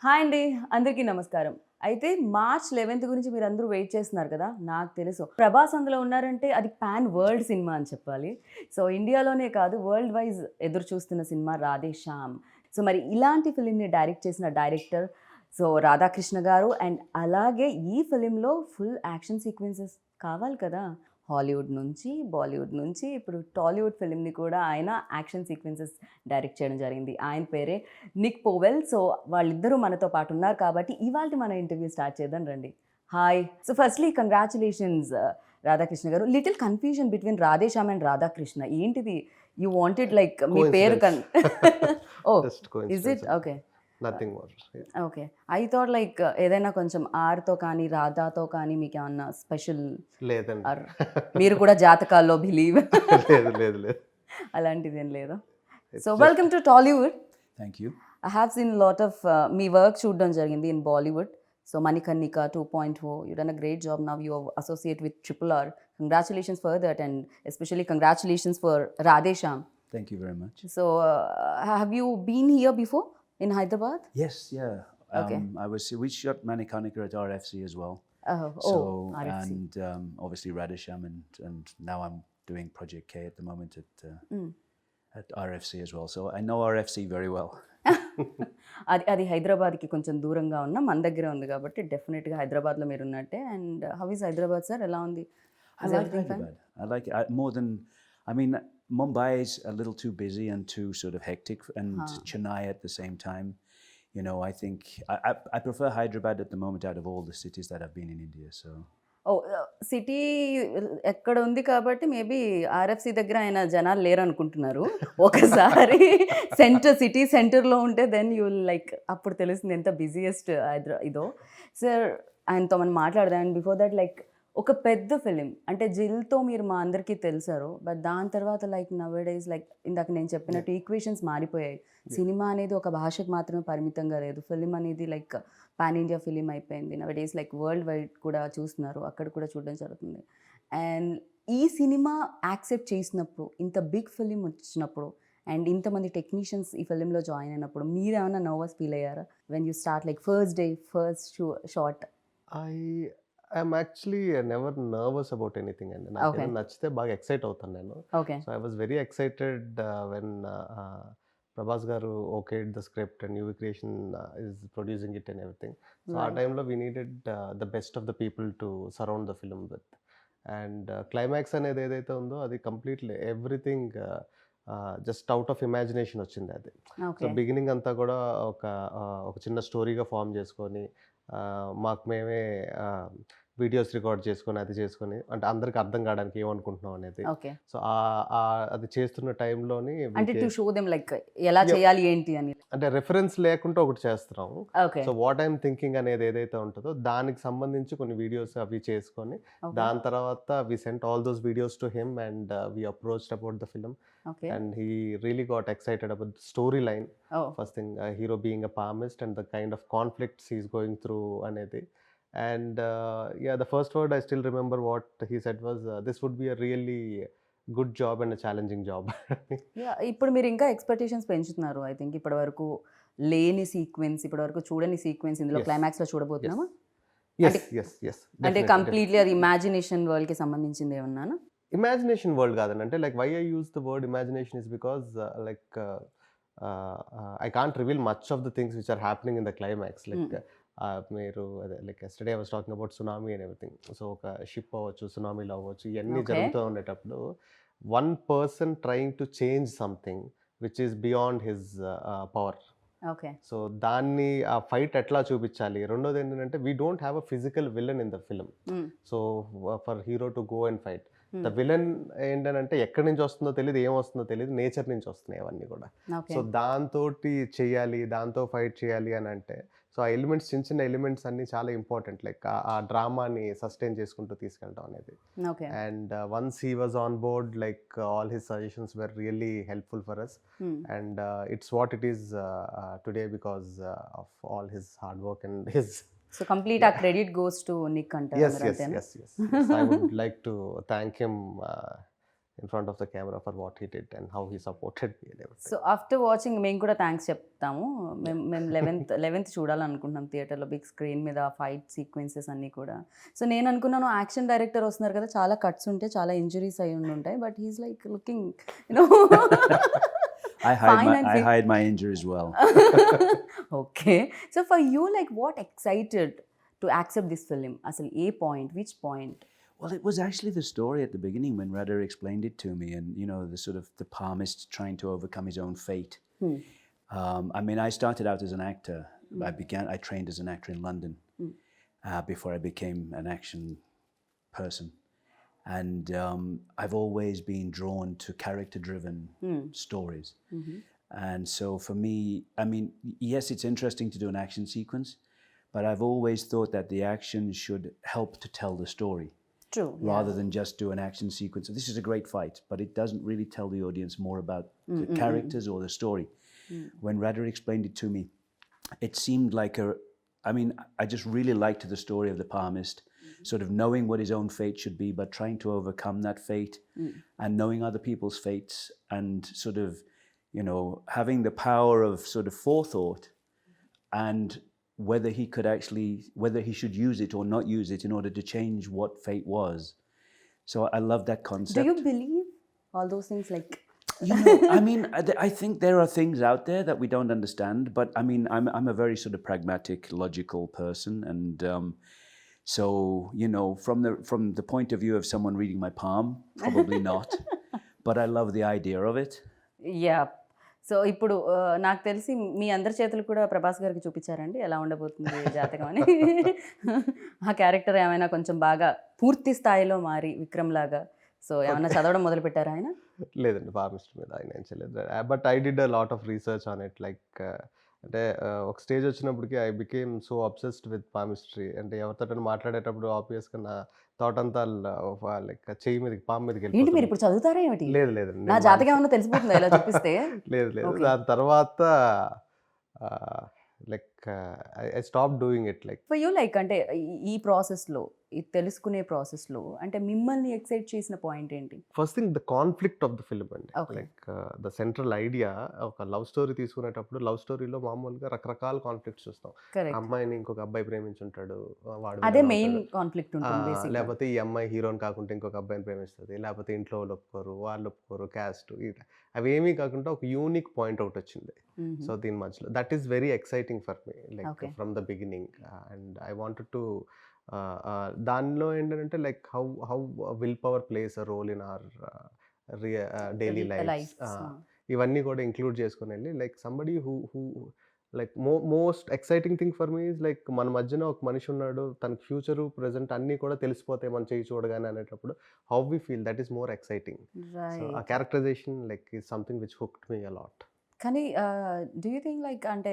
Hi అండి, అందరికీ నమస్కారం. అయితే మార్చ్ 11th గురించి మీరందరూ వెయిట్ చేస్తున్నారు కదా, నాకు తెలుసు. ప్రభాస్ అందులో ఉన్నారంటే అది పాన్ వరల్డ్ సినిమా అని చెప్పాలి. సో ఇండియాలోనే కాదు, వరల్డ్ వైజ్ ఎదురు చూస్తున్న సినిమా రాధే శ్యామ్. సో మరి ఇలాంటి ఫిలింని డైరెక్ట్ చేసిన డైరెక్టర్ రాధాకృష్ణ గారు. అండ్ అలాగే ఈ ఫిలింలో ఫుల్ యాక్షన్ సీక్వెన్సెస్ కావాలి కదా. హాలీవుడ్ నుంచి, బాలీవుడ్ నుంచి ఇప్పుడు టాలీవుడ్ ఫిలింని కూడా ఆయన యాక్షన్ సీక్వెన్సెస్ డైరెక్ట్ చేయడం జరిగింది. ఆయన పేరే నిక్ పోవెల్. సో వాళ్ళిద్దరూ మనతో పాటు ఉన్నారు కాబట్టి ఇవాళ మన ఇంటర్వ్యూ స్టార్ట్ చేద్దాం రండి. Hi. So firstly congratulations Radhakrishna గారు. Little confusion between Radhe Shyam and Radhakrishna. ఏంటిది? యూ వాంటెడ్ లైక్ మీ పేరు oh is it? Okay, nothing more. Okay. I thought like ఏదైనా కొంచెం ఆర్తో కానీ రాధాతో కానీ మీకు ఏమన్నా స్పెషల్ లేదండి. మీరు కూడా జాతకాల్లో బిలీవ్ లేదు లేదు లేదు అలాంటిది ఏం లేదా? So welcome to Tollywood. Thank you. I have seen lot of మీ వర్క్ చూడడం జరిగింది in Bollywood. So Manikarnika 2.0, you done a great job. Now you associate with RRR. Congratulations for that and especially congratulations for Radhe Shyam. Thank you very much. So have you been here before in Hyderabad? Yes, yeah. Okay. We shot Manikarnika at RFC as well. Oh, RFC. And obviously Radhe Shyam and now I'm doing Project K at the moment at RFC as well. So I know RFC very well. అది హైదరాబాద్కి కొంచెం దూరంగా ఉన్న మన దగ్గరే ఉంది కాబట్టి డెఫినెట్గా హైదరాబాద్లో మీరు ఉన్నట్టే. And how is Hyderabad sir? ఎలా ఉంది? I like Hyderabad. I like it more than, I mean, Mumbai is a little too busy and too sort of hectic, and Chennai at the same time. You know, I think I prefer Hyderabad at the moment out of all the cities that I've been in India. So. City ఎక్కడ ఉంది కాబట్టి maybe RFC దగ్గర ఆయన జనాలు లేరు అనుకుంటున్నారు. ఒకసారి city సెంటర్లో ఉంటే దెన్ యూ లైక్ అప్పుడు తెలుస్తుంది ఎంత బిజియెస్ట్ ఇదో. సార్ ఆయనతో మనం మాట్లాడదాం. అండ్ బిఫోర్ దట్ లైక్ ఒక పెద్ద ఫిలిం అంటే జిల్తో మీరు మా అందరికీ తెలుసారు. బట్ దాని తర్వాత లైక్ నవేడేస్ లైక్ ఇందాక నేను చెప్పినట్టు ఈక్వేషన్స్ మారిపోయాయి. సినిమా అనేది ఒక భాషకు మాత్రమే పరిమితంగా లేదు. ఫిలిం అనేది లైక్ పాన్ ఇండియా ఫిలిం అయిపోయింది. నవేడేస్ లైక్ వరల్డ్ వైడ్ కూడా చూస్తున్నారు, అక్కడ కూడా చూడడం జరుగుతుంది. అండ్ ఈ సినిమా యాక్సెప్ట్ చేసినప్పుడు, ఇంత బిగ్ ఫిలిం వచ్చినప్పుడు అండ్ ఇంతమంది టెక్నీషియన్స్ ఈ ఫిలింలో జాయిన్ అయినప్పుడు మీరు ఏమైనా నర్వస్ ఫీల్ అయ్యారా when you start like first day first shot? I'm actually never nervous about anything, and నాకు నచ్చితే బాగా ఎక్సైట్ అవుతాను నేను. So I was very excited when Prabhas గారు okayed the script and UV Creation is producing it and everything. So ఆ టైంలో we needed the best of the people to surround the film with. And climax అనేది ఏదైతే ఉందో అది completely everything just out of imagination వచ్చింది అది. So beginning అంతా కూడా ఒక చిన్న స్టోరీగా ఫామ్ చేసుకొని మాకు మేమే వీడియోస్ రికార్డ్ చేసుకొని అది చేసుకొని అంటే అందరికి అర్థం కావడానికి ఏమనుకుంటున్నాం అనేది. సో అది చేస్తున్న టైంలోని ఎలా చేయాలి ఏంటి అని అంటే రెఫరెన్స్ లేకుండా ఒకటి చేస్తున్నాం. సో వాట్ ఐఎమ్ థింకింగ్ అనేది ఏదైతే ఉంటుందో దానికి సంబంధించి కొన్ని వీడియోస్ అవి చేసుకొని దాని తర్వాత we sent all those videos to him and we approached about the film. And he really got excited about the storyline. First thing, hero being a palmist and the kind of conflicts he's going through anedi. And the first word I still remember what he said was this would be a really good job and a challenging job. ఇప్పుడు మీరు ఇంకా expectations పెంచుతున్నారు. I think ఇప్పటి వరకు లేని sequence, ఇప్పటి వరకు చూడని సీక్వెన్స్ ఇందులో క్లైమాక్స్ లో చూడబోతున్నామా? అంటే కంప్లీట్లీ అది ఇమాజినేషన్ వరల్డ్ కి సంబంధించింది ఏమన్నానా? ఇమాజినేషన్ వరల్డ్ కాదండి. అంటే like why I use the word imagination is because like I can't reveal much of the things which are happening in the climax. Like మీరు అదే like yesterday I was talking about tsunami and everything. So ఒక ship అవ్వచ్చు, సునామీలో అవ్వచ్చు, ఇవన్నీ జరుగుతూ ఉండేటప్పుడు one person trying to change something which is beyond his power. So దాన్ని ఆ ఫైట్ ఎట్లా చూపించాలి. రెండోది ఏంటంటే we don't have a physical villain in the film. So for hero to go and fight, the villain ఏంటంటే ఎక్కడి నుంచి వస్తుందో తెలియదు, ఏం వస్తుందో తెలియదు, నేచర్ నుంచి వస్తున్నాయి అవన్నీ కూడా. సో దాంతో చెయ్యాలి, దాంతో ఫైట్ చేయాలి అని అంటే సో ఆ ఎలిమెంట్స్, చిన్న చిన్న ఎలిమెంట్స్ అన్ని చాలా ఇంపార్టెంట్. లైక్ ఆ డ్రామాని సస్టైన్ చేసుకుంటూ తీసుకెళ్ళడం అనేది. And once he was on board like all his suggestions were really helpful for us. And it's what it is today because of all his hard work and his. So complete our credit goes to Nick Hunter. Yes. I would like to thank him in front of the camera for what he did and how he supported me and everything. So after watching మేము కూడా thanks చెప్తాము. మేము 11th చూడాలనుకుంటున్నాం థియేటర్లో big screen మీద fight sequences అన్నీ కూడా. So నేను అనుకున్నాను యాక్షన్ డైరెక్టర్ వస్తున్నారు కదా, చాలా కట్స్ ఉంటాయి, చాలా ఇంజరీస్ అయి ఉంటాయి, but he's like looking you know I hide my injuries well. Okay. So for you like what excited to accept this film? అసలు ఏ point, which point? Well, it was actually the story at the beginning when Radha explained it to me, and you know, the sort of the palmist trying to overcome his own fate. I mean, I started out as an actor. I trained as an actor in London before I became an action person, and I've always been drawn to character-driven stories. And so for me, I mean, yes, it's interesting to do an action sequence, but I've always thought that the action should help to tell the story. True. Rather than just do an action sequence. This is a great fight, but it doesn't really tell the audience more about the characters or the story. When Radha explained it to me, it seemed like I mean, I just really liked the story of the palmist, sort of knowing what his own fate should be, but trying to overcome that fate and knowing other people's fates and sort of, you know, having the power of sort of forethought and whether he should use it or not use it in order to change what fate was. So I love that concept. Do you believe all those things? Like, you know, I mean, I think there are things out there that we don't understand, but I mean, I'm a very sort of pragmatic, logical person, and so, you know, from the point of view of someone reading my palm, probably not, but I love the idea of it. Yeah. So ఇప్పుడు నాకు తెలిసి మీ అందరి చేతులు కూడా ప్రభాస్ గారికి చూపించారండి ఎలా ఉండబోతుంది జాతకం అని. ఆ క్యారెక్టర్ ఏమైనా కొంచెం బాగా పూర్తి స్థాయిలో మారి విక్రమ్ లాగా సో ఏమైనా చదవడం మొదలు పెట్టారా ఆయన? లేదండి, ఫార్మిస్ట్ మీద ఆయన ఏం చేయలేదు. But I did a lot of research on it. Like అంటే ఒక స్టేజ్ వచ్చినప్పటికి I became so obsessed with palmistry. అంటే ఎవరితో మాట్లాడేటప్పుడు ఆబ్వియస్గా నా థాట్ అంతా లైక్ చెయ్యి మీదకి పాము మీదకి ఏంటి మీరు వెళ్ళిపోతుంది. ఇప్పుడు చదువుతారా ఏమిటి? లేదు లేదండి, నా జాతకం ఏమన్నా తెలిసిపోతుందా ఇలా చూపిస్తే? లేదు లేదు. Okay. దాని తర్వాత like I stop doing it. Like for you like అంటే ఈ ప్రాసెస్లో, ఈ తెలుసుకునే ప్రాసెస్లో అంటే మిమ్మల్ని ఎక్సైట్ చేసిన పాయింట్ ఏంటి? First thing the conflict of the film అండి. Okay. Like the central idea ఒక లవ్ స్టోరీ తీసుకునేటప్పుడు లవ్ స్టోరీలో మామూలుగా రకరకాల కాన్ఫ్లిక్ట్స్ చూస్తాం. కరెక్ట్. అమ్మాయిని ఇంకొక అబ్బాయి ప్రేమించుంటాడు, వాడు అదే విలన్ మెయిన్ అవుతాడు. కాన్ఫ్లిక్ట్ ఉంటుంది బేసిక్గా. లేకపోతే ఈ అమ్మాయి హీరోని కాకుండా ఇంకొక అబ్బాయిని ప్రేమిస్తుంది, లేకపోతే ఇంట్లో వాళ్ళు ఒప్పుకోరు, వాళ్ళు ఒప్పుకోరు, క్యాస్ట్, అవేమీ కాకుండా ఒక యూనిక్ పాయింట్ అవుట్ వచ్చింది. సో దీని మధ్యలో that is very exciting for me, like Okay. From the beginning. And I wanted to దానిలో ఏంటంటే like how will power place a role in our daily life. ఇవన్నీ కూడా ఇంక్లూడ్ చేసుకుని వెళ్ళి like somebody who like most exciting thing for me is like మన మధ్యన ఒక మనిషి ఉన్నాడు, తన ఫ్యూచరు ప్రెజెంట్ అన్నీ కూడా తెలిసిపోతాయి మన చేయి చూడగానే అనేటప్పుడు how we feel, that is more exciting. So ఆ characterization like is something which hooked me a lot. కానీ డూ యూ థింక్ లైక్ అంటే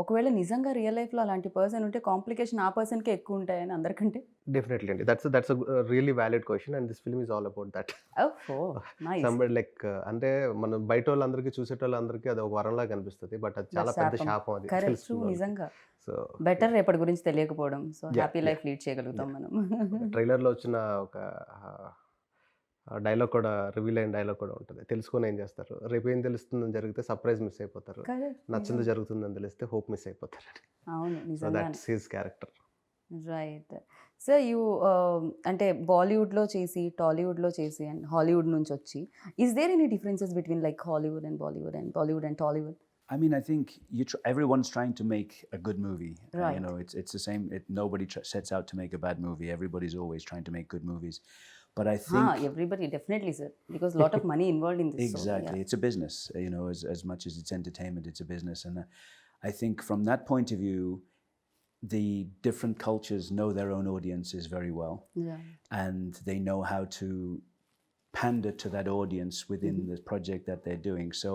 ఒకవేళ నిజంగా రియల్ లైఫ్లో అలాంటి పర్సన్ ఉంటే కాంప్లికేషన్ ఆ పర్సన్కే ఎక్కువ ఉంటాయని అందరికంటే? డెఫినెట్లీ అండి, that's really valid question and this film is all about that. ఓహో నైస్. సంబడి లైక్ అంటే మనం బయట వాళ్ళందరికీ చూసేటోళ్ళందరికీ అది ఒక వరంలా కనిపిస్తుంది, బట్ అది చాలా పెద్ద శాపం అది కరెక్ట్. తెలుసుకున్న వాళ్ళకి. నిజంగా సో బెటర్ రేపటి గురించి తెలియకపోవడం. So Yeah, happy life yeah. Lead చేయగలుగుతాం మనం. ట్రైలర్లో వచ్చిన ఒక డైలాగ్ కూడా, రివీల్ అయిన డైలాగ్ కూడా ఉంటుంది. తెలుసుకొని ఏం చేస్తారు, రేపు ఏం తెలుస్తుందని జరిగితే సర్ప్రైజ్ మిస్ అయిపోతారు, కరెక్ట్. నచ్చింది జరుగుతుందని తెలిస్తే హోప్ మిస్ అయిపోతారు. అవును సో నిజంగా. That's his character. Right. So you అంటే బాలీవుడ్లో చేసి, టాలీవుడ్లో చేసి అండ్ హాలీవుడ్ నుంచి వచ్చి, is there any differences between like Hollywood and Bollywood and Bollywood and Tollywood? I mean, I think everyone's trying to make a good movie. Right. You know, it's the same. Nobody sets out to make a bad movie. Everybody's always trying to make good movies. But I think Everybody definitely sir, because lot of money involved in this. exactly, So, yeah. it's a business. You know, as much as it's entertainment, it's a business. And I think from that point of view, the different cultures know their own audiences very well, Yeah. and they know how to pander to that audience within the project that they're doing. So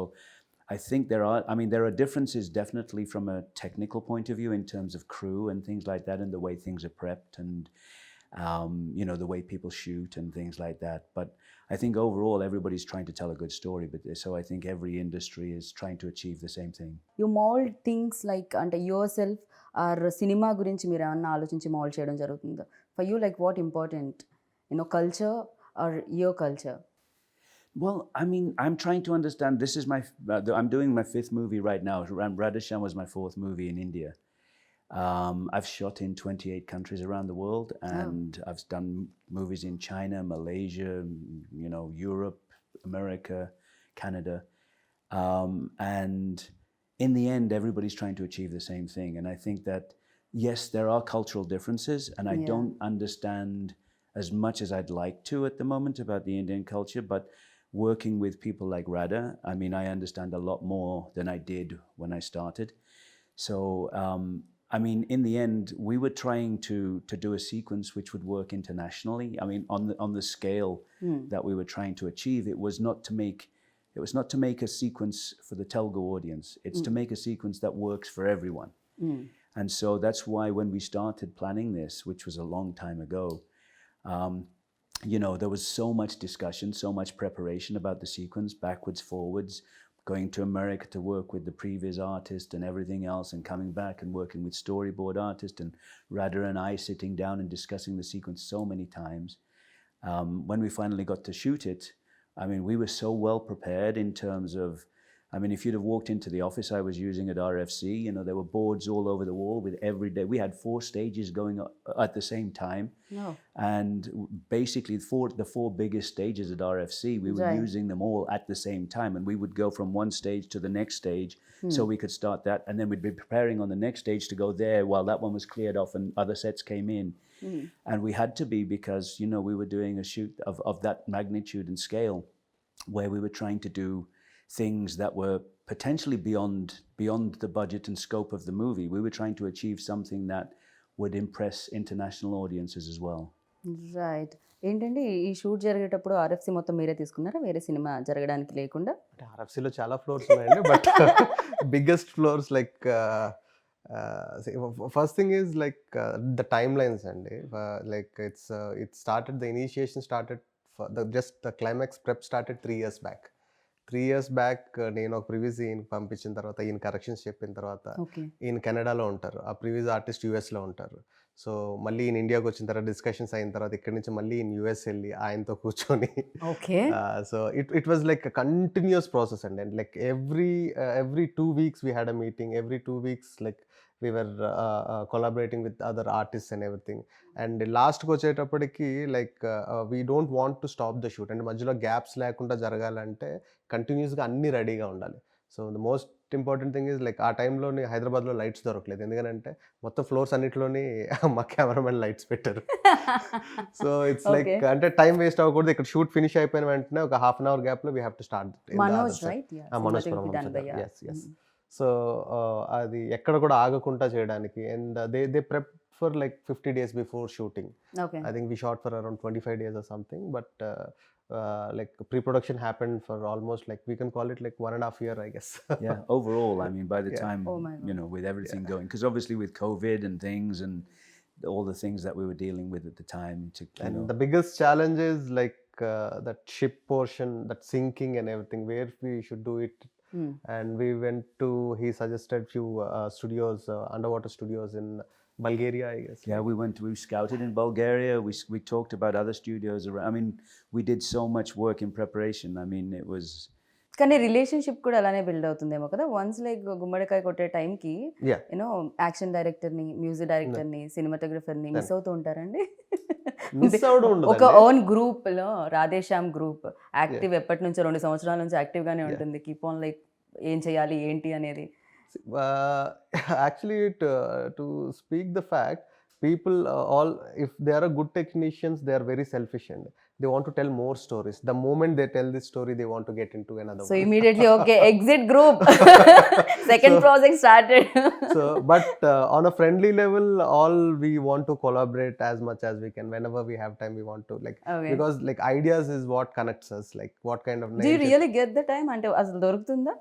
I think there are differences definitely from a technical point of view in terms of crew and things like that, and the way things are prepped, and you know, the way people shoot and things like that. But I think overall everybody's trying to tell a good story. But so I think every industry is trying to achieve the same thing. You mold things like అంటే your self are cinema గురించి మీరు ఏమన్నా ఆలోచించి mould చేయడం జరుగుతుందా? For you like what important, you know culture or your culture? Well, I mean, I'm trying to understand. This is I'm doing my 5th movie right now. Radhe Shyam was my 4th movie in India. I've shot in 28 countries around the world, and I've done movies in China, Malaysia, Europe, America, Canada. And in the end, everybody's trying to achieve the same thing. And I think that, yes, there are cultural differences, and I don't understand as much as I'd like to at the moment about the Indian culture, but working with people like Radha, I mean, I understand a lot more than I did when I started. So, I mean, in the end, we were trying to do a sequence which would work internationally. I mean, on the scale that we were trying to achieve, it was not to make a sequence for the Telugu audience. It's to make a sequence that works for everyone. And so that's why when we started planning this, which was a long time ago, there was so much discussion, so much preparation about the sequence, backwards, forwards, going to America to work with the previous artist and everything else, and coming back and working with storyboard artist, and Radha and I sitting down and discussing the sequence so many times. When we finally got to shoot it, I mean, we were so well prepared in terms of, I mean, if you'd have walked into the office I was using at RFC, there were boards all over the wall with every day. We had 4 stages going at the same time. No. And basically the 4 biggest stages at RFC, we were using them all at the same time. And we would go from one stage to the next stage so we could start that. And then we'd be preparing on the next stage to go there while that one was cleared off and other sets came in. And we had to be, because, we were doing a shoot of that magnitude and scale, where we were trying to do things that were potentially beyond the budget and scope of the movie. We were trying to achieve something that would impress international audiences as well. Right. ఏంటంటే ఈ shoot జరిగేటప్పుడు RFC మొత్తం మీరే తీసుకున్నారా, వేరే cinema జరగడానికి లేకుండా? అంటే ఆర్ఎఫ్సిలో చాలా ఫ్లోర్స్ ఉన్నాయండి, but biggest flaws like first thing is like the time lines అండి. Like it started, the initiation started, just the climax prep started 3 years back. 3 years back నేను ఒక ప్రివ్యూస్ ఈయనకి పంపించిన తర్వాత, ఈయన కరెక్షన్స్ చెప్పిన తర్వాత, ఈయన కెనడాలో ఉంటారు, ఆ ప్రివ్యూస్ ఆర్టిస్ట్ యూఎస్లో ఉంటారు. సో మళ్ళీ ఈయన ఇండియాకి వచ్చిన తర్వాత డిస్కషన్స్ అయిన తర్వాత ఇక్కడి నుంచి మళ్ళీ ఈయన యూఎస్ వెళ్ళి ఆయనతో కూర్చొని, so it was like continuous process అండి. And like every 2 weeks we had a meeting, every 2 weeks like we were collaborating with other artists and everything. And లాస్ట్కి వచ్చేటప్పటికి like we don't want to stop the shoot. అంటే మధ్యలో gaps లేకుండా జరగాలంటే కంటిన్యూస్గా అన్నీ రెడీగా ఉండాలి. So the most important thing is like ఆ టైంలోని హైదరాబాద్లో లైట్స్ దొరకలేదు, ఎందుకంటే మొత్తం ఫ్లోర్స్ అన్నింటిలోని మా కెమెరామెన్ లైట్స్ పెట్టారు. సో ఇట్స్ లైక్ అంటే టైం వేస్ట్ అవ్వకూడదు. ఇక్కడ షూట్ ఫినిష్ అయిపోయిన వెంటనే ఒక ½ hour గ్యాప్లో we have to start. Manoj, so అది ఎక్కడ కూడా ఆగకుండా చేయడానికి. And they prep for like 50 days before shooting. I think we shot for around 25 days or something, but like pre-production happened for almost like, we can call it like 1.5 years, I guess. Yeah, overall, I mean, by the time, with everything going, because obviously with COVID and things and all the things that we were dealing with at the time. The biggest challenge is like that ship portion, that sinking and everything, where we should do it. And we went to, he suggested few studios, underwater studios in Bulgaria, I guess. Yeah, we scouted in Bulgaria. We talked about other studios around. I mean, we did so much work in preparation. I mean, it was. కానీ relationship కూడా అలానే build అవుతుందేమో కదా. Once like గుమ్మడికాయ కొట్టే టైంకి action డైరెక్టర్ని, music డైరెక్టర్ని, సినిమాటోగ్రఫర్ని మిస్ అవుతూ ఉంటారండి. ఒక ఓన్ గ్రూప్ లో రాధే శ్యామ్ గ్రూప్ యాక్టివ్ ఎప్పటి నుంచో 2 సంవత్సరాల నుంచి యాక్టివ్ గానే ఉంటుంది. కీప్ ఆన్ లైక్ ఏం చేయాలి ఏంటి అనేది. Actually, to speak the fact, people all, if they are a good technicians, they are very selfish and they want to tell more stories. The moment they tell this story, they want to get into another so one. Immediately, okay, exit group. Second project started. So but on a friendly level, all we want to collaborate as much as we can. Whenever we have time, we want to like, because like ideas is what connects us, like what kind of do you really get the time ante asalu dorugtunda?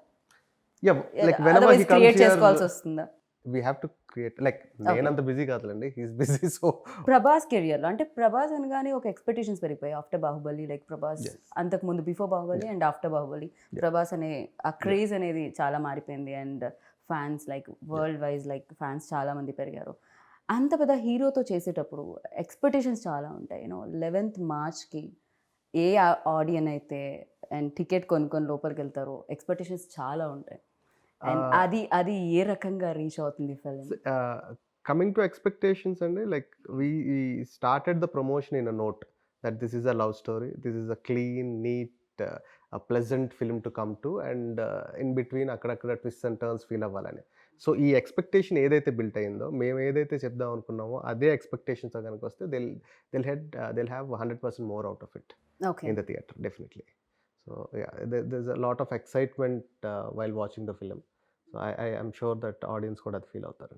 Yeah, like whenever he comes create here, చేసుకోవాల్సి వస్తుందా? we have to create, like నేనంత busy కాదులండి, he's busy. So Prabhas కెరియర్లో అంటే ప్రభాస్ అనగానే ఒక expectations పెరిగిపోయాయి after Baahubali. Like Prabhas అంతకు ముందు before Baahubali and after Baahubali Prabhas అనే ఆ క్రేజ్ అనేది చాలా మారిపోయింది. And fans like world wise like fans చాలా మంది పెరిగారు. అంత పెద్ద హీరోతో చేసేటప్పుడు ఎక్స్పెక్టేషన్స్ చాలా ఉంటాయి. 11th Marchకి ఏ ఆడియన్ అయితే అండ్ టికెట్ కొనుక్కొని లోపలికి వెళ్తారో ఎక్స్పెక్టేషన్స్ చాలా ఉంటాయి. అండ్ అది ఏ రకంగా రీచ్ అవుతుంది film? Coming to expectations and like we started the promotion in a note that this is a love story, this is a clean, neat, a pleasant film to come to, and in between akkadakada twists and turns feel avvalani. So ఈ expectation ఏదైతే built అయిందో, మేము ఏదైతే చెప్దాం అనుకున్నామో అదే ఎక్స్పెక్టేషన్స్తో కనుక వస్తే they'll have 100% more out of it okay. in the theater, definitely. So yeah, there's a lot of excitement while watching the film. So I am sure that audience కూడా అది ఫీల్ అవుతారు.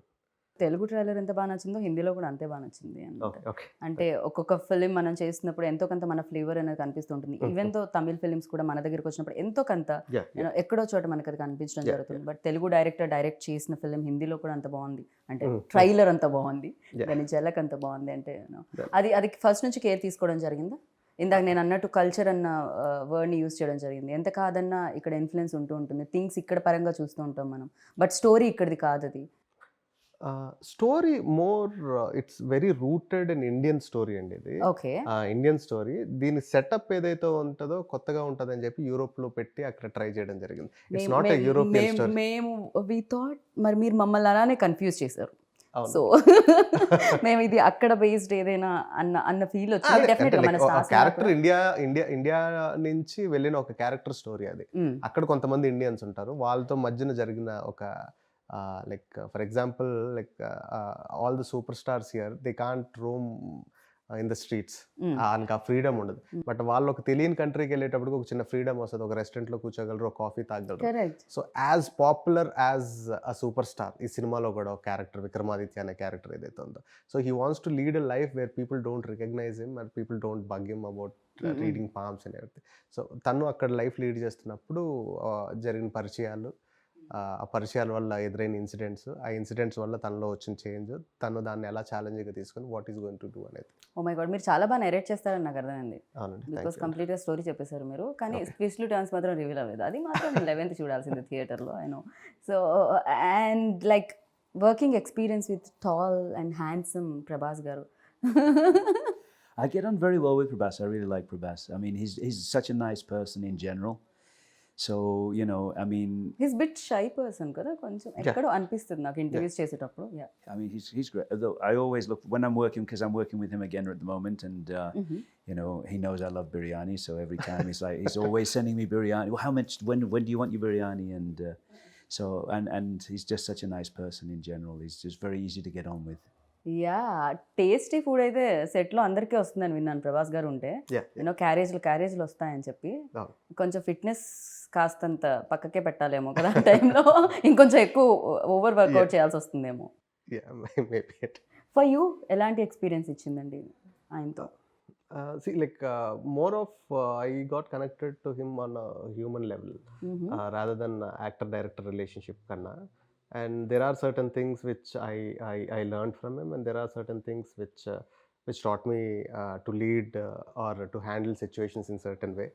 తెలుగు ట్రైలర్ ఎంత బాగా నచ్చిందో హిందీలో కూడా అంతే బాగా నచ్చింది ఓకే ఓకే. అంటే ఒక్కొక్క ఫిలిం మనం చేసినప్పుడు ఎంతో కొంత మన ఫ్లేవర్ అనేది కనిపిస్తుంటుంది. ఈవెన్ తో తమిళ్ ఫిలిమ్స్ కూడా మన దగ్గరికి వచ్చినప్పుడు ఎంతో కొంత ఎక్కడో చోట మనకి అది కనిపించడం జరుగుతుంది. బట్ తెలుగు డైరెక్ట్ చేసిన ఫిలిం హిందీలో కూడా అంత బాగుంది అంటే ట్రైలర్ అంత బాగుంది, దాని జలక్ అంత బాగుంది అంటే అది ఫస్ట్ నుంచి కేర్ తీసుకోవడం జరిగిందా? ఇందాక నేను అన్నట్టు కల్చర్ అన్న వర్డ్ని యూజ్ చేయడం జరిగింది. ఎంత కాదన్నా ఇక్కడ ఇన్ఫ్లుయెన్స్ ఉంటూ ఉంటుంది, థింగ్స్ ఇక్కడ పరంగా చూస్తూ ఉంటాం మనం, బట్ స్టోరీ ఇక్కడిది కాదు. అది story more it's very rooted in Indian story అండి. ఇది ఓకే, ఇండియన్ స్టోరీ. దీని సెటప్ ఏదైతే ఉంటుందో కొత్తగా ఉంటుంది అని చెప్పి యూరోప్ లో పెట్టి అక్కడ ట్రై చేయడం జరిగింది. It's not a European story. మేము వి థాట్ మరి మీరు మమ్మల్ని అలానే కన్ఫ్యూజ్ చేశారు. సో మేము ఇది అక్కడ బేస్డ్ ఏదైనా అన్న ఫీల్ వచ్చింది. డెఫినెట్ గా మన క్యారెక్టర్ ఇండియా నుంచి వెళ్ళిన ఒక క్యారెక్టర్ స్టోరీ అది. అక్కడ కొంతమంది ఇండియన్స్ ఉంటారు, వాళ్ళతో మధ్యన జరిగిన ఒక like for example like all the superstars here, they can't roam in the streets. ఆ ఫ్రీడమ్ ఉండదు. బట్ వాళ్ళు ఒక తెలియని కంట్రీకి వెళ్ళేటప్పుడు ఒక చిన్న ఫ్రీడమ్ వస్తుంది. ఒక రెస్టారెంట్ లో కూర్చోగలరు, ఒక కాఫీ తాగలరు. So as popular as a super star ఈ సినిమాలో కూడా ఒక క్యారెక్టర్ విక్రమాదిత్య అనే క్యారెక్టర్ ఏదైతే ఉందో, so he wants to lead a life where people don't recognise him and people don't bug him about reading palms and everything. So తను అక్కడ life lead చేస్తున్నప్పుడు జరిగిన పరిచయాలు, ఆ పరిచయాల వల్ల ఎదురైన ఇన్సిడెంట్స్, ఆ ఇన్సిడెంట్స్ వల్ల తనలో వచ్చిన చేంజ్, తను దాన్ని ఎలా ఛాలెంజ్గా తీసుకొని what is going to do అనేది. ఓ మై గాడ్, మీరు చాలా బాగా నెరేట్ చేస్తారని నాకు అర్థమైంది. అవునండి, బికాస్ కంప్లీట్గా స్టోరీ చెప్పేశారు మీరు, కానీ ట్విస్ట్లు టర్న్స్ మాత్రం రివీల్ అవ్వలేదు. అది మాత్రం 11th చూడాల్సింది థియేటర్లో, I know. So and like working experience with tall and handsome Prabhas గారు. I get on very well with Prabhas. I really like Prabhas. I mean, he's such a nice person in general. So, you know, I mean, he's bit shy person kada koncham ekkado anpistundi నాకు interviews చేసేటప్పుడు. Yeah, I mean, he's great. Although I always look when I'm working, because I'm working with him again at the moment, and you know, he knows I love biryani, so every time he's always sending me biryani. Well, how much, when do you want your biryani? And so and he's just such a nice person in general. He's just very easy to get on with. Yeah, tasty food అయితే సెట్లో అందరికీ వస్తుందని విన్నాను ప్రభాస్ గారు ఉంటే. You know క్యారేజ్లు వస్తాయని చెప్పి కొంచెం ఫిట్నెస్ కాస్తంత పక్కకే పెట్టాలేమో కదా ఆ టైంలో, ఇంకొంచెం ఎక్కువ ఓవర్ వర్కౌట్ చేయాల్సి వస్తుందేమో. ఫర్ యూ ఎలాంటి ఎక్స్పీరియన్స్ ఇచ్చిందండి ఆయనతో? See, like more of I got connected to him on a human level rather than actor-director relationship kanna. And there are certain things which I learned from him, and there are certain things which taught me to lead or to handle situations in certain way.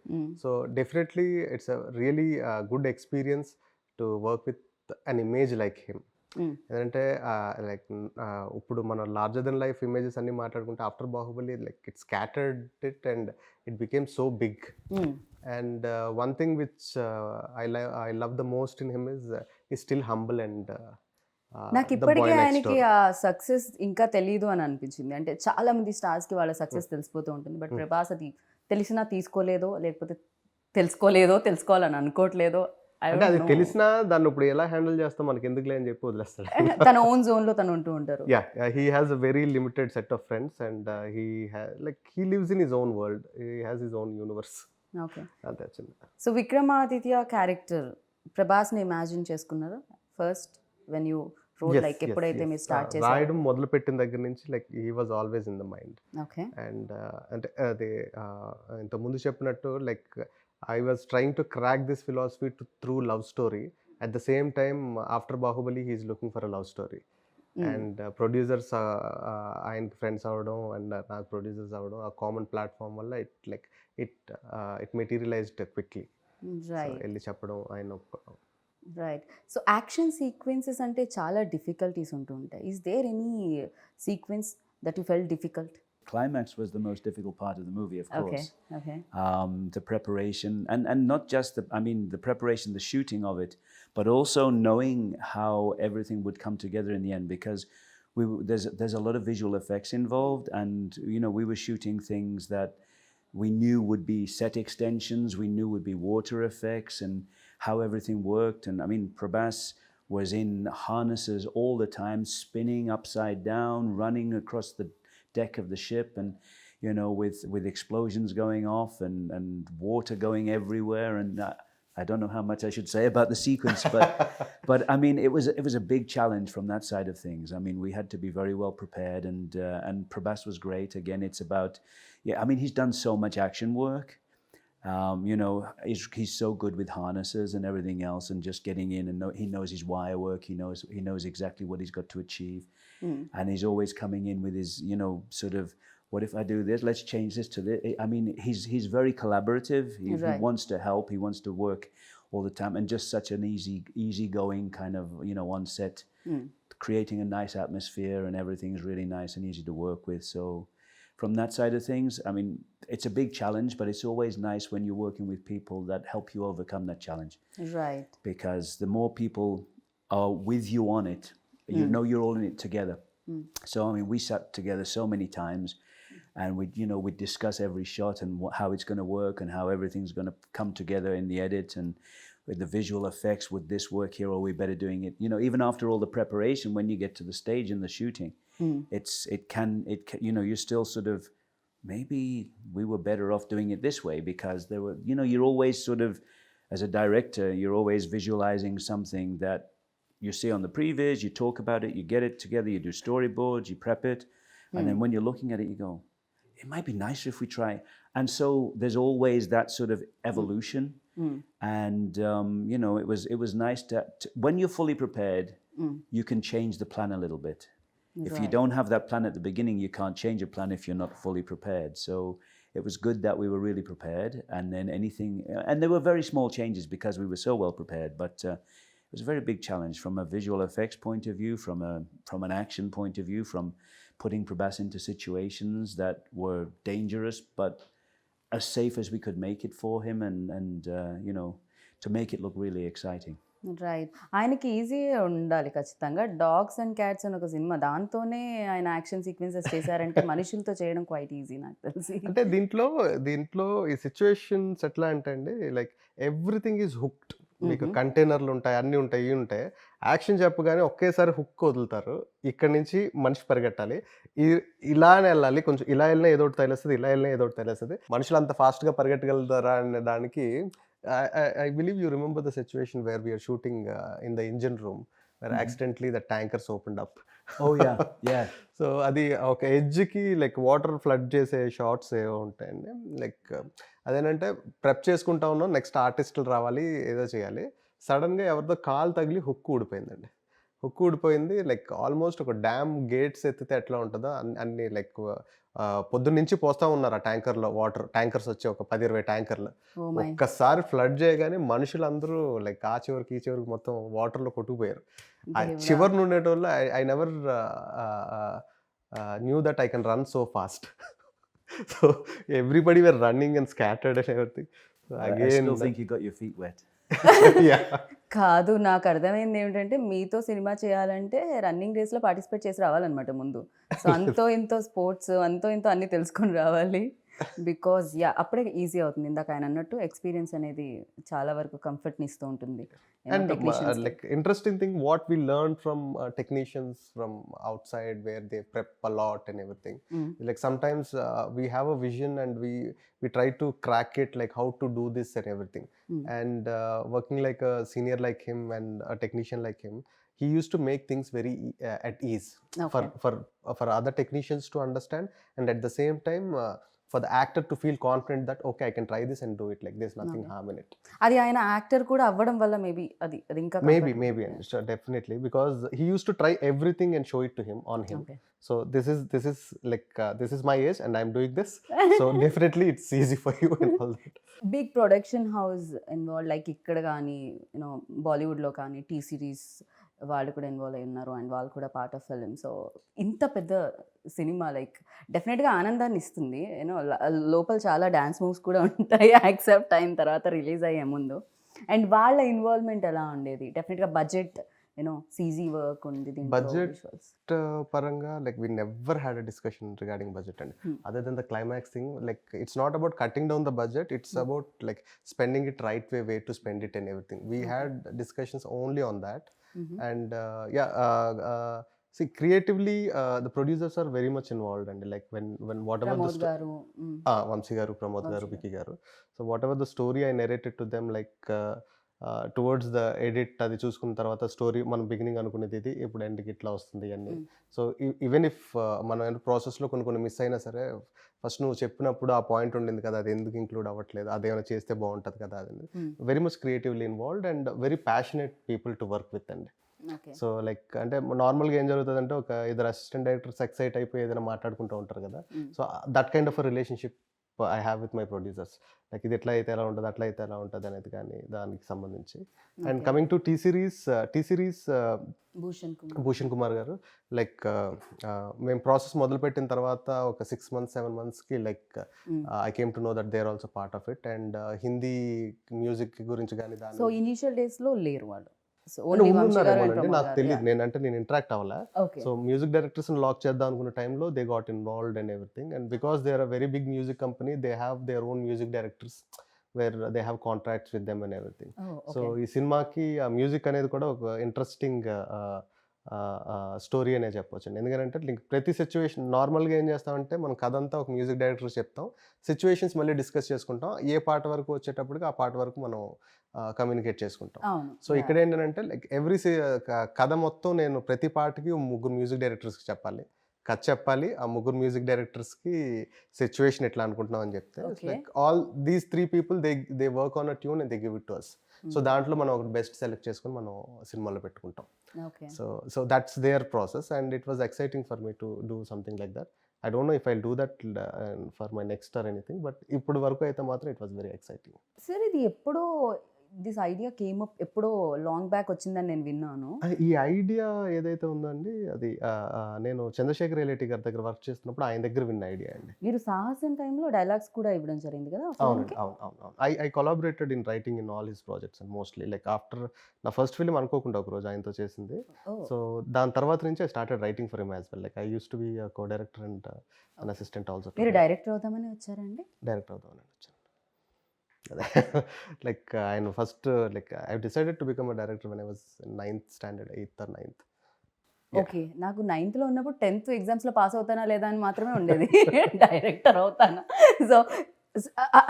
So definitely it's a really good experience to work with an image like him. ఎందుకంటే like ఇప్పుడు మన larger than life images అన్ని మాట్లాడుకుంటే after Baahubali like it scattered it and it became so big. And one thing which I love the most in him is still humble and నాకు ఇప్పటికీ ఆయనకి ఆ success ఇంకా తెలియదు అని అనిపించింది. అంటే చాలా మంది స్టార్స్కి వాళ్ళ సక్సెస్ తెలిసిపోతూ ఉంటుంది, బట్ ప్రభాస్ అది తెలిసినా తీసుకోలేదో, లేకపోతే తెలుసుకోవాలని అనుకోవట్లేదో. అంటే అది తెలిసినా దాన్ని ఇప్పుడు ఎలా హ్యాండిల్ చేస్తాం మనకి ఎందుకులే అని చెప్పి వదిలేస్తాడు. తన ఓన్ జోన్ లో తను ఉంటూ ఉంటారు. Yeah, he has a very limited set of friends and he lives in his own world, he has his own universe. Okay, అంతే చిన్న. సో విక్రమాదిత్య క్యారెక్టర్ ప్రభాస్ని ఇమాజిన్ చేసుకున్నారా first when you role? Like ఎప్పుడైతే మీరు స్టార్ట్ చేశారు రాయడం మొదలు పెట్టిన దగ్గర నుంచి like he was always in the mind. Okay, and అంటే అది ఇంతకుముందు చెప్పినట్టు like I was trying to crack this philosophy through love story. At the same time, after Bahubali, he is looking for a love story. And producers, ఆయన friends avadam and నాకు producers avadam, a common platform వల్ల it materialized quickly. Right. So elli చెప్పడం ఆయన. Right. So action sequences అంటే చాలా difficulties ఉంటూ ఉంటాయి. Is there any sequence that you felt difficult climax was the most difficult part of the movie, of course. Okay. The preparation, and not just the preparation, the shooting of it, but also knowing how everything would come together in the end, because there's a lot of visual effects involved, and we were shooting things that we knew would be set extensions, we knew would be water effects, and how everything worked. And Prabhas was in harnesses all the time, spinning upside down, running across the deck of the ship, and with explosions going off and water going everywhere. And I don't know how much I should say about the sequence, but it was a big challenge from that side of things. We had to be very well prepared, and Prabhas was great. Again, it's about he's done so much action work. He's so good with harnesses and everything else, and just getting in, and he knows his wire work. He knows exactly what he's got to achieve, and he's always coming in with his sort of, what if I do this? Let's change this to this. He's very collaborative. He wants to help. He wants to work all the time, and just such an easygoing kind of on set, creating a nice atmosphere, and everything is really nice and easy to work with. So from that side of things, it's a big challenge, but it's always nice when you're working with people that help you overcome that challenge. Right. Because the more people are with you on it, you're all in it together. So we sat together so many times, and we'd discuss every shot and how it's going to work, and how everything's going to come together in the edit, and with the visual effects, would this work here, or are we better doing it? Even after all the preparation, when you get to the stage in the shooting, it can you're still sort of, maybe we were better off doing it this way, because there were you're always sort of, as a director, you're always visualizing something that you see on the previs, you talk about it, you get it together, you do storyboards, you prep it, and then when you're looking at it, you go, it might be nicer if we try. And so there's always that sort of evolution. And it was nice to when you're fully prepared, you can change the plan a little bit. If you don't have that plan at the beginning, you can't change a plan if you're not fully prepared. So it was good that we were really prepared, and then and there were very small changes because we were so well prepared, but it was a very big challenge from a visual effects point of view, from an action point of view, from putting Prabhas into situations that were dangerous, but as safe as we could make it for him, and to make it look really exciting. Right. ఆయనకి ఈజీగా ఉండాలి ఖచ్చితంగా. Dogs and cats అని ఒక cinema, దాంతోనే ఆయన action sequences చేశారంటే మనుషులతో చేయడం క్వైట్ ఈజీ నాకు తెలిసి. అంటే దీంట్లో ఈ సిచ్యువేషన్స్ ఎట్లా అంటే అండి, లైక్ ఎవ్రీథింగ్ ఈజ్ హుక్డ్. మీకు కంటైనర్లు ఉంటాయి, అన్నీ ఉంటాయి, ఇవి ఉంటాయి. యాక్షన్ చెప్పగానే ఒకేసారి హుక్ వదులుతారు. ఇక్కడి నుంచి మనిషి పరిగెట్టాలి, ఇలానే వెళ్ళాలి, కొంచెం ఇలా వెళ్ళినా ఏదో ఒకటి తగిలేస్తుంది, ఇలా వెళ్ళినా ఏదో ఒకటి తగిలేస్తుంది. మనుషులు అంత ఫాస్ట్గా పరిగెట్టగలుగుతారా అనే దానికి, I believe you remember the situation where we are shooting in the engine room, where accidentally the tankers opened up. Oh yeah. So అది ఒక ఎడ్జ్కి లైక్ వాటర్ ఫ్లడ్ చేసే షార్ట్స్ ఏవో ఉంటాయండి. లైక్ అదేంటంటే ప్రెప్ చేసుకుంటా ఉన్నాం, నెక్స్ట్ ఆర్టిస్టులు రావాలి, ఏదో చేయాలి. సడన్గా ఎవరితో కాలు తగిలి హుక్ ఊడిపోయిందండి. హుక్ ఊడిపోయింది. లైక్ ఆల్మోస్ట్ ఒక డ్యామ్ గేట్స్ ఎత్తితే ఎట్లా ఉంటుందో అన్ని లైక్ పొద్దున్నుంచి పోస్తూ ఉన్నారు ఆ ట్యాంకర్లో వాటర్. ట్యాంకర్స్ వచ్చి ఒక 10-20 ట్యాంకర్లు ఒక్కసారి ఫ్లడ్ చేయగానే మనుషులందరూ లైక్ ఆ చివరికి ఈ చివరికి మొత్తం వాటర్లో కొట్టుకుపోయారు. ఆ చివరి నుండేటోళ్ళు I never knew that I can run so fast. So everybody were running and scattered and everything. I still think you got your feet wet. కాదు, నాకు అర్థమైంది ఏమిటంటే, మీతో సినిమా చేయాలంటే రన్నింగ్ రేస్లో పార్టిసిపేట్ చేసి రావాలన్నమాట ముందు. సో అంతో ఇంతో స్పోర్ట్స్, అంతో ఇంతో అన్నీ తెలుసుకొని రావాలి. బికాజ్ అప్పుడే ఈజీ అవుతుంది. ఇందాక ఆయన అన్నట్టు ఎక్స్పీరియన్స్ అనేది చాలా వరకు కంఫర్ట్ని ఇస్తూ ఉంటుంది. And like interesting thing what we learned from technicians from outside, where they prep a lot and everything. Like sometimes we have a vision and we try to crack it, like how to do this and everything. And working like a senior like him and a technician like him, he used to make things very at ease for other technicians to understand, and at the same time for the actor to feel confident that okay, I can try this and do it, like there's nothing harm in it. అది ఆయన actor కూడా అవ్వడం వల్ల maybe అది ఇంకా maybe sure, definitely, because he used to try everything and show it to him on him. So this is like this is my age and I'm doing this, so definitely it's easy for you and all that. Big production house involve, like ఇక్కడ కానీ బాలీవుడ్లో కానీ T series వాళ్ళు కూడా involve అయి ఉన్నారు and వాళ్ళు కూడా పార్ట్ ఆఫ్ ఫిలిం. సో ఇంత పెద్ద సినిమా లైక్ డెఫినెట్గా ఆనందాన్ని ఇస్తుంది. యూనో లోపల చాలా డ్యాన్స్ మూవ్స్ కూడా ఉంటాయి యాక్సెప్ట్ అయిన తర్వాత, రిలీజ్ అయ్యే ముందు. అండ్ వాళ్ళ ఇన్వాల్వ్మెంట్ ఎలా ఉండేది? డెఫినెట్గా బడ్జెట్, యూనో సీజీ వర్క్ ఉంది దీంట్లో. Budget visuals. paranga, like we never had a discussion regarding budget, and other than the climax thing, like it's not about cutting down the budget, it's about like spending it right way, where to spend it and everything. We had discussions only on that. And see, creatively the producers are very much involved, and like when whatever Pramod గారు, Vamsi garu, Pramod garu, Vicky garu, so whatever the story I narrated to them, like towards the edit అది చూసుకున్న తర్వాత story మనం beginning అనుకునేది ఇది ఇప్పుడు ఎండ్కి ఇట్లా వస్తుంది అన్నీ. సో ఈవెన్ ఇఫ్ మనం ప్రాసెస్లో కొన్ని మిస్ అయినా సరే, ఫస్ట్ నువ్వు చెప్పినప్పుడు ఆ పాయింట్ ఉండింది కదా, అది ఎందుకు ఇంక్లూడ్ అవ్వట్లేదు, అదేమైనా చేస్తే బాగుంటుంది కదా, అది very much creatively involved and very passionate people to work with అండి. సో లైక్ అంటే నార్మల్గా ఏం జరుగుతుంది అంటే, ఒక ఇద్దరు అసిస్టెంట్ డైరెక్టర్స్ ఎక్సైట్ అయిపోయి ఏదైనా మాట్లాడుకుంటూ ఉంటారు కదా. So that kind of a relationship I have with my producers. Like ఇది ఎట్లా అయితే ఎలా ఉంటుంది, అట్లా అయితే ఎలా ఉంటుంది అనేది కానీ దానికి సంబంధించి. And coming to T Series Bhushan Kumar garu, like మేము ప్రాసెస్ మొదలుపెట్టిన తర్వాత ఒక 6 months 7 monthsకి like I came to know that they are also part of it. And Hindi music గురించి కానీ దాని సో ఇనిషియల్ డేస్లో లేరు వాళ్ళు. నాకు తెలియదు, నేను ఇంటరాక్ట్ అవ్వాలా. సో మ్యూజిక్ డైరెక్టర్స్ లాక్ చేద్దాం అనుకున్న టైంలో they got involved and everything. And because they are a very big music company, they have their own music directors where they have contracts with them and everything. So ఈ సినిమాకి ఆ music అనేది కూడా ఒక interesting story అనే చెప్పవచ్చు అండి. ఎందుకంటే ప్రతి సిచ్యువేషన్ నార్మల్గా ఏం చేస్తామంటే, మనం కథ అంతా ఒక మ్యూజిక్ డైరెక్టర్ చెప్తాం, సిచ్యువేషన్స్ మళ్ళీ డిస్కస్ చేసుకుంటాం, ఏ పాట వరకు వచ్చేటప్పటికి ఆ పాట వరకు మనం కమ్యూనికేట్ చేసుకుంటాం. సో ఇక్కడ ఏంటంటే లైక్ ఎవ్రీ కథ మొత్తం నేను ప్రతి పాటకి 3 మ్యూజిక్ డైరెక్టర్స్కి చెప్పాలి, కథ చెప్పాలి, ఆ 3 మ్యూజిక్ డైరెక్టర్స్కి సిచ్యువేషన్ ఎట్లా అనుకుంటున్నాం అని చెప్తే, like all these 3 people they work on a tune and they give it to us. So దాంట్లో మనం ఒక బెస్ట్ సెలెక్ట్ చేసుకొని మనం సినిమాలో పెట్టుకుంటాం. So that's their process and it was exciting for me to do something like that. I don't know if I'll do that for my next or anything, but ఇప్పుడు వరకు అయితే మాత్రం it was very exciting. Sir ఇది ఎప్పుడో this idea came up, ఎప్పుడో long back వచ్చిందని నేను విన్నాను. ఈ ఐడియా ఏదైతే ఉందండి, అది నేను చంద్రశేఖర్ రిలేటి గారి దగ్గర వర్క్ చేస్తున్నప్పుడు ఆయన దగ్గర విన్న ఐడియా అండి. మీరు సాహసం టైంలో డైలాగ్స్ కూడా ఇవ్వడం జరిగింది కదా? అవును. I collaborated in writing in all his projects and mostly like after నా ఫస్ట్ ఫిల్మ్ అనుకోకుండా ఒక రోజు ఆయనతో చేసింది. సో దాని తర్వాత నుంచి I started writing for him as well. Like I use to be co director and an assistant also. మీరు డైరెక్టర్ అవుతామని వచ్చారండి? డైరెక్టర్ అవుతామని వచ్చాను. లైక్ ఆయన first like I decided to become a director when I was 9th standard, 8th or 9th. Okay, నాకు 9th లో ఉన్నప్పుడు 10th ఎగ్జామ్స్లో పాస్ అవుతానా లేదా అని మాత్రమే ఉండేది, డైరెక్టర్ అవుతానా. సో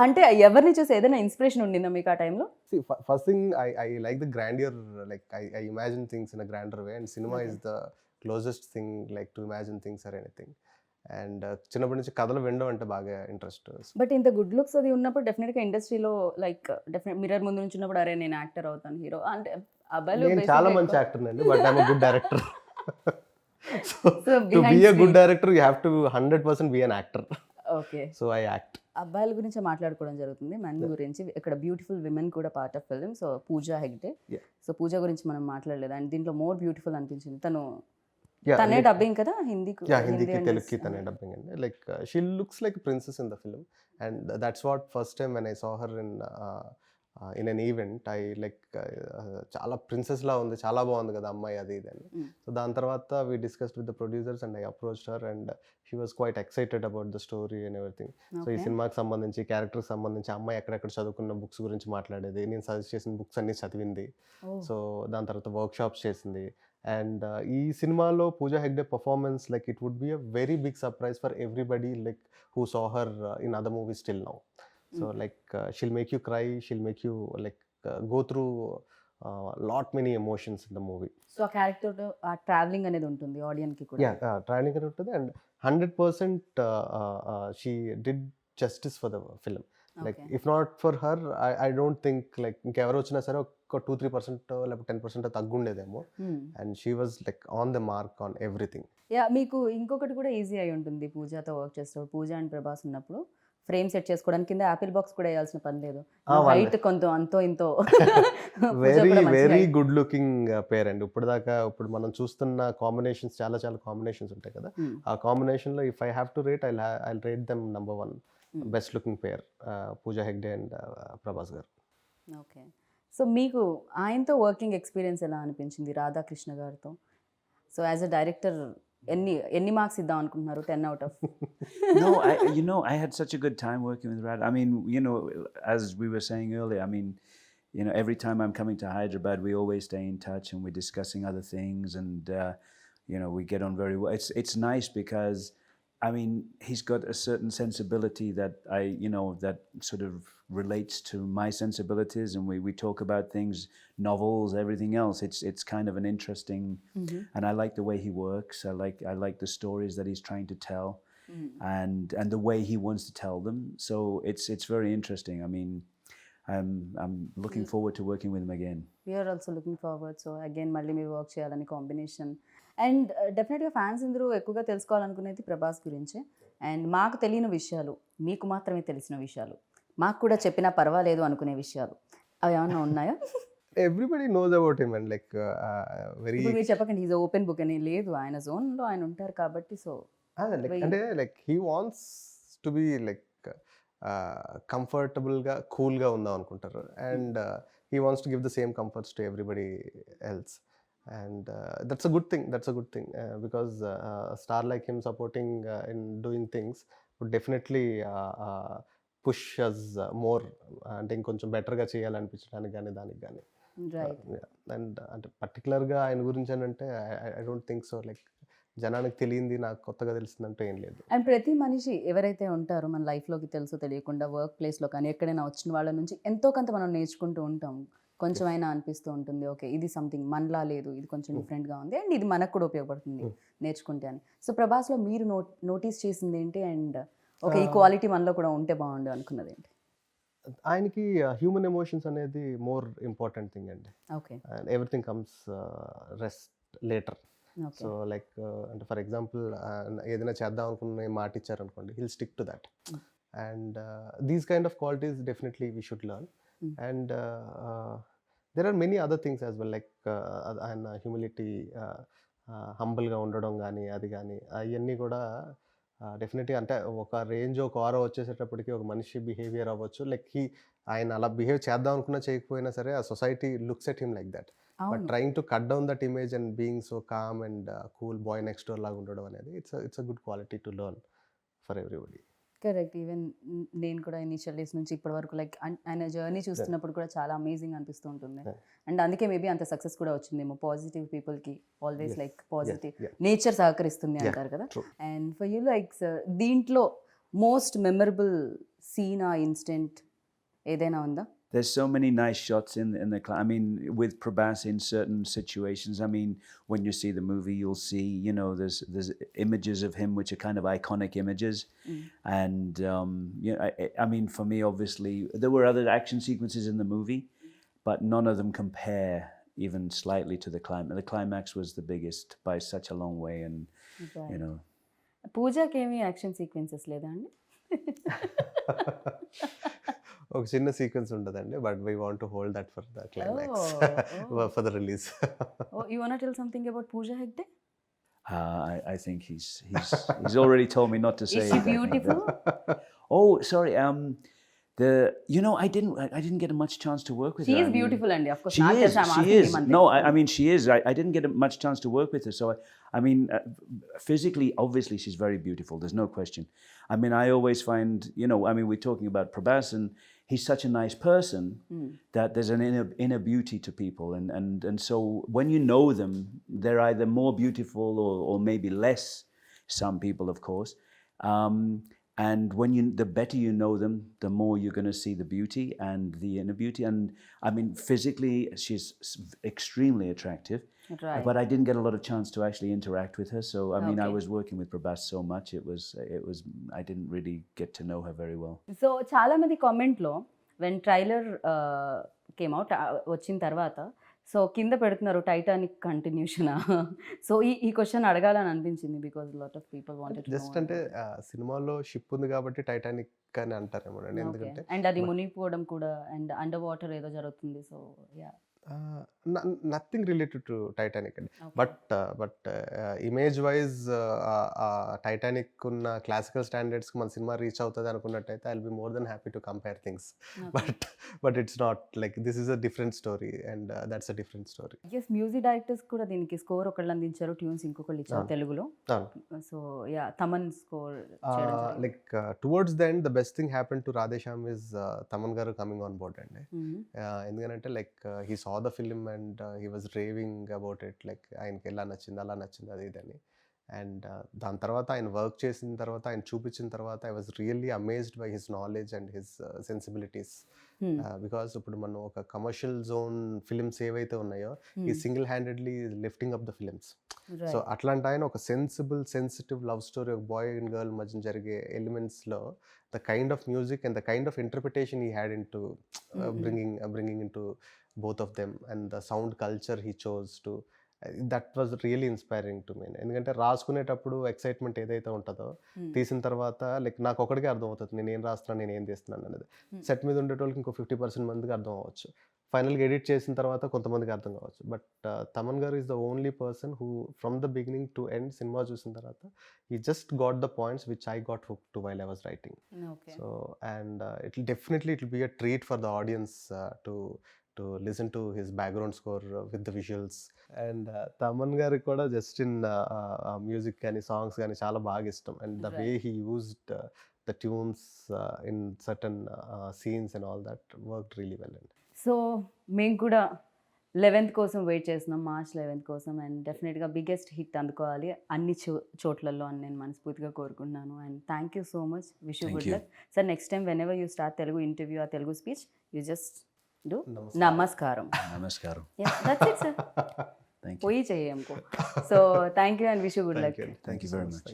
అంటే ఎవరిని చూసి ఏదైనా ఇన్స్పిరేషన్ ఉండిందా మీకు ఆ టైంలో? First thing I like the grandeur, like I imagine things in a grander way, and cinema is the closest thing like to imagine things or anything. And చిన్నప్పటి నుంచి కథలు వినడం అంటే బాగా ఇంట్రెస్ట్. బట్ ఇంత గుడ్ లుక్స్ అది ఉన్నప్పుడు డెఫినెట్గా ఇండస్ట్రీలో లైక్ డెఫినెట్ మిర్రర్ ముందు నుంచి ఉన్నప్పుడు అరే నేను యాక్టర్ అవుతాను, హీరో అంటే అబ్బాయిలు నేను చాలా మంచి యాక్టర్ అండి, but I'm a good director. So to be a good director you have to 100% be an actor. Okay, so I act. అబ్బాయిల గురించి మాట్లాడుకోవడం జరుగుతుంది, మెన్ గురించి. ఇక్కడ బ్యూటిఫుల్ విమెన్ కూడా part of film. So Pooja Hegde. So Pooja గురించి మనం మాట్లాడలేదు, అండ్ దీంట్లో మోర్ బ్యూటిఫుల్ అనిపించింది. తనే డబ్బింగ్ కదా హిందీకి, తెలుగుకి తనే డబ్బింగ్ అండి. Like she looks like princess in the film, and that's what first time when I saw her in an event I like చాలా ప్రిన్సెస్ లా ఉంది, చాలా బాగుంది కదా అమ్మాయి అది ఇది అని. సో దాని తర్వాత we discussed with the producers and I approached her and she was quite excited about the story and everything. So ఈ సినిమాకి సంబంధించి, క్యారెక్టర్కి సంబంధించి, అమ్మాయి ఎక్కడెక్కడ చదువుకున్న బుక్స్ గురించి మాట్లాడేది, నేను సజెస్ట్ చేసిన బుక్స్ అన్ని చదివింది. సో దాని తర్వాత వర్క్ షాప్స్ చేసింది. అండ్ ఈ సినిమాలో Pooja Hegde performance like it would be a very big surprise for everybody like who saw her in other movies till now. So like she'll make you cry, she'll make you like go through lot many emotions in the movie. So ఆ character ఆ travelling అనేది ఉంటుంది ఆడియన్స్కి కూడా. Travelling అనేది ఉంటుంది and 100% she did justice for the film. Like if not for her I don't think like ఇంకెవరు వచ్చినా సరే ఒక 2-3% లేకపోతే 10% తగ్గుండేదేమో. And she was like on the mark on everything. మీకు ఇంకొకటి కూడా ఈజీ అయి ఉంటుంది పూజాతో వర్క్ చేస్తారు. పూజ అండ్ ప్రభాస్ ఉన్నప్పుడు ఫ్రేమ్ సెట్ చేసుకోవడానికి కింద యాపిల్ బాక్స్ కూడా వేయాల్సిన పని లేదు. వాళ్ళే. హైట్ కొంత అంతో ఇంతో వెరీ గుడ్ లుకింగ్ పేర్ అండి. ఇప్పుడు మనం చూస్తున్న కాంబినేషన్స్ చాలా చాలా కాంబినేషన్స్ ఉంటాయి కదా. ఆ కాంబినేషన్లో if I have to rate I rate them number 1 best looking pair, Pooja Hegde and Prabhas garu. Okay. So మీకు ఆయనతో వర్కింగ్ ఎక్స్పీరియన్స్ ఎలా అనిపించింది, రాధాకృష్ణ గారితో? సో యాజ్ అ డైరెక్టర్ ఎన్ని మార్క్స్ ఇద్దాం అనుకుంటున్నారు 10 out of? No, I had such a good time working with Radha. I mean, as we were saying earlier, I mean, every time I'm coming to Hyderabad, we always stay in touch and we're discussing other things, and we get on very well. It's nice because, I mean, he's got a certain sensibility that that sort of relates to my sensibilities, and we talk about things, novels, everything else. It's kind of an interesting, and I like the way he works. I like the stories that he's trying to tell, and the way he wants to tell them. So it's very interesting. I mean, I'm looking forward to working with him again. We are also looking forward. So again, మళ్ళీ మీరు work చేయాలని combination. And డెఫినెట్గా fans అందరూ ఎక్కువగా తెలుసుకోవాలనుకునేది ప్రభాస్ గురించే. And మాకు తెలియని విషయాలు, మీకు మాత్రమే తెలిసిన విషయాలు, మాకు కూడా చెప్పినా పర్వాలేదు అనుకునే విషయాలు అవి ఏమన్నా ఉన్నాయా? Everybody knows about him and like very. ఇప్పుడు మీరు చెప్పకండి ఈజ్ ఓపెన్ బుక్ అని. లేదు, ఆయన జోన్లో ఆయన ఉంటారు కాబట్టి. సో అంటే like he wants to be like కంఫర్టబుల్గా కూల్గా ఉందాం అనుకుంటారు, and he wants to give the same comforts to everybody else, and that's a good thing because a star like him supporting in doing things would definitely push us more, అంటే ఇంకొంచెం బెటర్గా చేయాలనిపించడానికి కానీ దానికి కానీ. అండ్ అంటే పర్టికులర్గా ఆయన గురించి అని అంటే I don't think so. Like జనానికి తెలియంది నాకు కొత్తగా తెలిసిందంటే ఏం లేదు. అండ్ ప్రతి మనిషి ఎవరైతే ఉంటారో మన లైఫ్లోకి తెలుసో తెలియకుండా వర్క్ ప్లేస్లో కానీ ఎక్కడైనా వచ్చిన వాళ్ళ నుంచి ఎంతో కొంత మనం నేర్చుకుంటూ ఉంటాం. కొంచెం అయినా అనిపిస్తూ ఉంటుంది, ఓకే ఇది సంథింగ్ మనలా లేదు, ఇది కొంచెం డిఫరెంట్గా ఉంది, అండ్ ఇది మనకు కూడా ఉపయోగపడుతుంది నేర్చుకుంటే అని. సో ప్రభాస్లో మీరు నోటీస్ చేసింది ఏంటి, అండ్ ఓకే ఈ క్వాలిటీ మనలో కూడా ఉంటే బాగుండు అనుకున్నది ఏంటి? ఆయనకి హ్యూమన్ ఎమోషన్స్ అనేది మోర్ ఇంపార్టెంట్ థింగ్ అండి. Okay. Everything comes rest later. So like అంటే ఫర్ ఎగ్జాంపుల్ ఏదైనా చేద్దాం అనుకున్న మాట ఇచ్చారనుకోండి, hill stick to that, and these kind of qualities definitely we should learn. And there are many other things as well, like ఆయన humility, హంబుల్గా ఉండడం కానీ అది కానీ అవన్నీ కూడా డెఫినెట్లీ అంటే ఒక రేంజ్ ఒక ఆరో వచ్చేసేటప్పటికి ఒక మనిషి బిహేవియర్ అవ్వచ్చు, లైక్ ఆయన అలా బిహేవ్ చేద్దాం అనుకున్నా చేయకపోయినా సరే ఆ society looks at him like that, but trying to cut down that image and being so calm and cool bye next door లాగా ఉండడం అనేది it's a good quality to learn for everybody. Correct. Even నేను కూడా initial days నుంచి ఇప్పటి వరకు like ఆయన journey చూస్తున్నప్పుడు కూడా చాలా అమేజింగ్ అనిపిస్తూ ఉంటుంది. అండ్ అందుకే మేబీ అంత సక్సెస్ కూడా వచ్చిందేమో. పాజిటివ్ పీపుల్కి ఆల్వేస్ లైక్ పాజిటివ్ నేచర్ సహకరిస్తుంది అంటారు కదా. అండ్ ఫర్ యూ లైక్ దీంట్లో మోస్ట్ మెమరబుల్ సీన్ ఆ ఇన్సిడెంట్ ఏదైనా ఉందా? There's so many nice shots in the I mean, with Prabhas in certain situations. I mean, when you see the movie, you'll see, there's images of him which are kind of iconic images. And, I mean, for me, obviously, there were other action sequences in the movie, but none of them compare even slightly to the climax. The climax was the biggest by such a long way, and, పూజకి ఏమి action sequences లేదా అండి? ఒక చిన్న sequence ఉంటుందండి, but we want to hold that for the climax for the release. You want to tell something about Pooja Hegde? I think he's already told me not to say. Is she beautiful? Oh, sorry. I didn't get much chance to work with her. She is beautiful, and of course, she is. No, I mean, she is. I didn't get much chance to work with her. So, I mean, physically, obviously, she's very beautiful. There's no question. I mean, I always find, we're talking about Prabhas, and he's such a nice person that there's an inner beauty to people. And so when you know them, they're either more beautiful or maybe less, some people, of course. And the better you know them, the more you're going to see the beauty and the inner beauty. And I mean, physically, she's extremely attractive. Right. But I didn't get a lot of chance to actually interact with her. So, I mean, I was working with Prabhas so much, it was, I didn't really get to know her very well. So, చాలా మంది కామెంట్లో when trailer came out, వచ్చిన తర్వాత so కింద పెడుతున్నారు Titanic కంటిన్యూషనా. So ఈ question అడగాలని అనిపించింది because lot of people wanted to just అంటే సినిమాలో షిప్ ఉంది కాబట్టి టైటానిక్ అని అంటారేమో అండి, ఎందుకంటే అండ్ అది మునిగిపోవడం కూడా అండ్ అండర్ వాటర్ ఏదో జరుగుతుంది. So yeah nothing related to Titanic అండి. బట్ ఇమేజ్ వైజ్ టైటానిక్ ఉన్న క్లాసికల్ స్టాండర్డ్స్కి మన సినిమా రీచ్ అవుతుంది అనుకున్నట్టయితే I will be more than happy to compare things. But it's not like this is a different story and that's a different story. Yes music directors కూడా దీనికి score ఒకళ్ళు అందించారు, ట్యూన్స్ ఇంకొకళ్ళు ఇచ్చారు తెలుగులో. So yeah Thaman score like towards the end the best thing happen to Radhe Shyam is Thaman గారు coming on board అండి. ఎందుకంటే like he saw the film and he was raving about it, like ఆయనకి ఎలా నచ్చింది అలా నచ్చింది అది ఇదని. అండ్ దాని తర్వాత ఆయన వర్క్ చేసిన తర్వాత ఆయన చూపించిన తర్వాత I was really amazed by his knowledge and his sensibilities. Because ఇప్పుడు మనం ఒక కమర్షియల్ జోన్ ఫిలిమ్స్ ఏవైతే ఉన్నాయో ఈ single handedly lifting up the films. So అట్లాంటి ఆయన ఒక సెన్సిటివ్ లవ్ స్టోరీ, ఒక బాయ్ అండ్ గర్ల్ మధ్య జరిగే ఎలిమెంట్స్లో the kind of music and the kind of interpretation he had in to bringing into both of them and the sound culture he chose to, that was really inspiring to me. ఎందుకంటే రాసుకునేటప్పుడు excitement ఏదైతే ఉంటుందో తీసిన తర్వాత like నాకు ఒకటికే అర్థం అవుతుంది నేను ఏం రాస్తున్నాను నేను ఏం తీస్తున్నాను అనేది. సెట్ మీద ఉండేటోళ్ళకి ఇంకో 50% మందికి అర్థం అవ్వచ్చు, ఫైనల్గా ఎడిట్ చేసిన తర్వాత కొంతమందికి అర్థం కావచ్చు. బట్ తమన్ గారు is the only person who from the beginning to end cinema చూసిన తర్వాత he just got the points which I got hooked to while I was writing. So and it will be a treat for the audience to listen to his background score with the visuals. And Thaman గారికి కూడా just in music కానీ songs కానీ చాలా బాగా ఇష్టం. And the way he used the tunes in certain scenes and all that worked really well. So మేము కూడా 11th కోసం వెయిట్ చేస్తున్నాం, March 11th కోసం. అండ్ డెఫినెట్గా బిగ్గెస్ట్ హిట్ అందుకోవాలి అన్ని చోట్లలో అని నేను మనస్ఫూర్తిగా కోరుకుంటున్నాను. And thank you so much, wish you good luck sir. Next time when ever you start Telugu interview ఆ Telugu speech you just do నమస్కారం. నమస్కారం. That's it sir. పోయి చెయ్యి हमको. So thank you and wish you good luck. Thank you very much.